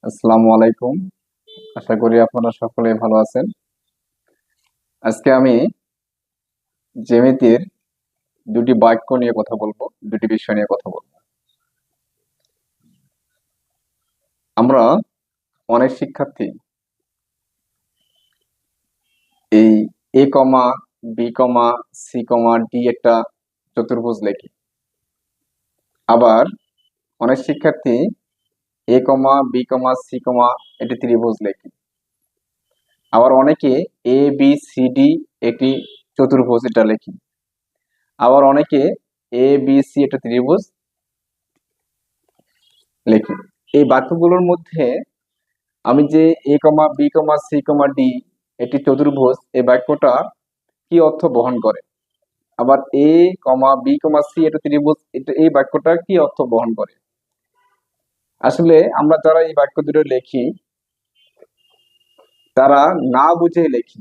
আসসালামু আলাইকুম। আশা করি আপনারা সকলে ভালো আছেন। আজকে আমি জ্যামিতির দুটি বাক্য নিয়ে কথা বলবো, দুটি বিষয় নিয়ে কথা বলবো। আমরা অনেক শিক্ষার্থী এই এ কমা B comma c comma D একটা চতুর্ভুজ লেখি। আবার অনেক শিক্ষার্থী এ কমা বি কমা সি কমা একটি ত্রিভুজ লেখি। আবার অনেকে এ বি সি ডি একটি চতুর্ভুজ এটা লেখি। আবার অনেকে এ বি সি একটা ত্রিভুজ লেখি। এই বাক্যগুলোর মধ্যে আমি যে এ কমা B comma c comma D একটি চতুর্ভুজ, এই বাক্যটা কি অর্থ বহন করে? আবার এ কমা বি কমা সি একটা ত্রিভুজ, এই বাক্যটা কি অর্থ বহন করে? আসলে আমরা যারা এই বাক্য দুটো লেখি তারা না বুঝে লেখি।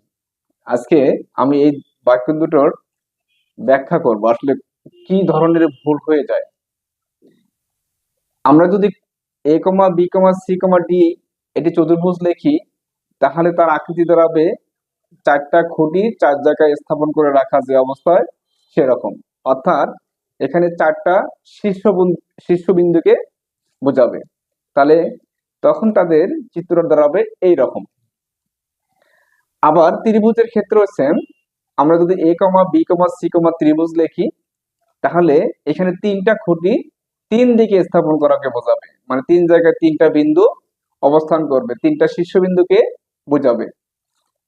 আজকে আমি এই বাক্য দুটোর ব্যাখ্যা করব আসলে কি ধরনের ভুল হয়ে যায়। আমরা যদি এ কমা B comma c comma D এটি চতুর্ভুজ লেখি, তাহলে তার আকৃতি দাঁড়াবে চারটা খুঁটি চার জায়গায় স্থাপন করে রাখা যে অবস্থায় সেরকম। অর্থাৎ এখানে চারটা শীর্ষবিন্দুকে বোঝাবে। তাহলে তখন তাদের চিত্র দাঁড়াবে এই রকম। আবার ত্রিভুজের ক্ষেত্রেও সেম। আমরা যদি এ কমা বি কমা সি কমা ত্রিভুজ লিখি, তাহলে এখানে তিনটা খুঁটি তিন দিকে স্থাপন করাকে বোঝাবে, মানে তিন জায়গায় তিনটা বিন্দু অবস্থান করবে, তিনটা শীর্ষবিন্দুকে বোঝাবে।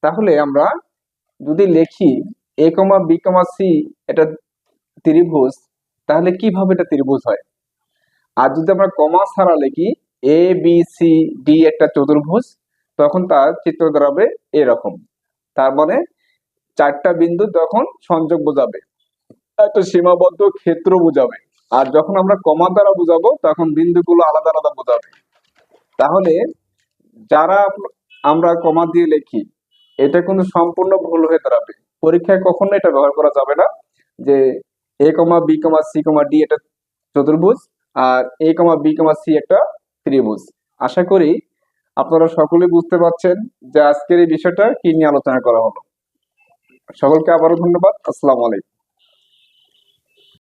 তাহলে আমরা যদি লেখি এ কমা বি কমা সি এটা ত্রিভুজ, তাহলে কিভাবে এটা ত্রিভুজ হয়? আর যদি আমরা কমা ছাড়া লিখি এ বি সি ডি একটা চতুর্ভুজ, তখন তার চিত্র দাঁড়াবে এরকম। তার মানে চারটা বিন্দু তখন সংযোগ বোঝাবে, একটা সীমাবদ্ধ ক্ষেত্র বোঝাবে। আর যখন আমরা কমা দ্বারা বোঝাবো তখন বিন্দুগুলো আলাদা আলাদা বোঝাবে। তাহলে যারা আমরা কমা দিয়ে লিখি, এটা কিন্তু সম্পূর্ণ ভুল হয়ে দাঁড়াবে। পরীক্ষায় কখনো এটা ব্যবহার করা যাবে না যে এ কমা B comma c comma D এটা চতুর্ভুজ আর এ কমা বি কমা সি একটা ত্রিভুজ। আশা করি আপনারা সকলে বুঝতে পারছেন যে আজকের এই বিষয়টা কি নিয়ে আলোচনা করা হলো। সকলকে আবারও ধন্যবাদ। আসসালামু আলাইকুম।